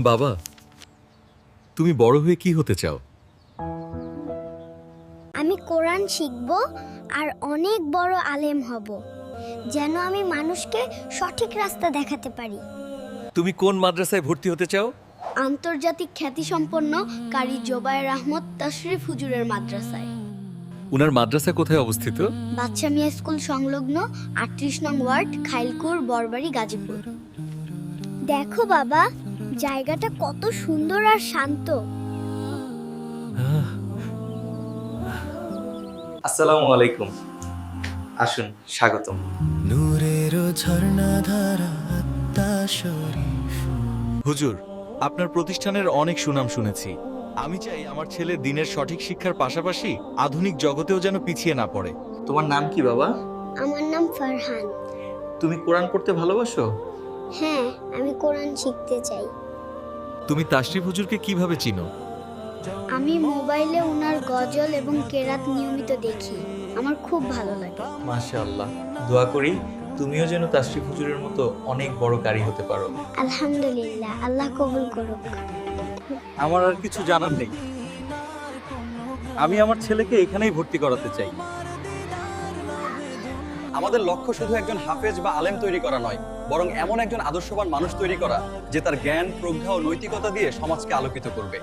বাবা, তুমি বড় হয়ে কি হতে চাও? আমি কোরআন শিখব আর অনেক বড় আলেম হব, যেন আমি মানুষকে সঠিক রাস্তা দেখাতে পারি। তুমি কোন মাদ্রাসায় ভর্তি হতে চাও? আন্তর্জাতিক খ্যাতিসম্পন্ন কারি জোবায়ের আহমদ তাশরিফ হুজুরের মাদ্রাসায়। উনার মাদ্রাসা কোথায় অবস্থিত? বাদশা মিয়া স্কুল সংলগ্ন ৩৮ নং ওয়ার্ড, খাইলকুর, বরবাড়ি, গাজীপুর। দেখো বাবা, জায়গাটা কত সুন্দর আর শান্ত। আসসালামু আলাইকুম। আসুন, স্বাগতম। নূরের ঝর্ণা ধারা আত্মা শরীফ। হুজুর, আপনার প্রতিষ্ঠানের অনেক সুনাম শুনেছি। আমি চাই আমার ছেলে দিনের সঠিক শিক্ষার পাশাপাশি আধুনিক জগতেও যেন পিছিয়ে না পড়ে। তোমার নাম কি বাবা? আমার নাম ফারহান। তুমি কোরআন পড়তে ভালোবাসো? হ্যাঁ, আমি কোরআন শিখতে চাই। তুমি তাশরিফ হুজুরকে কিভাবে চিনো? আমি মোবাইলে ওনার গজল এবং কেরাত নিয়মিত দেখি, আমার খুব ভালো লাগে। মাশাআল্লাহ। দোয়া করি তুমিও যেন তাশরিফ হুজুরের মতো অনেক বড় কারি হতে পারো। আলহামদুলিল্লাহ, আল্লাহ কবুল করুক। আমার আর কিছু জানার নেই। আমি আমার ছেলেকে এখানেই ভর্তি করাতে চাই। আমাদের লক্ষ্য শুধু একজন হাফেজ বা আলেম তৈরি করা নয়, বরং এমন একজন আদর্শবান মানুষ তৈরি করা যে তার জ্ঞান, প্রজ্ঞা ও নৈতিকতা দিয়ে সমাজকে আলোকিত করবে।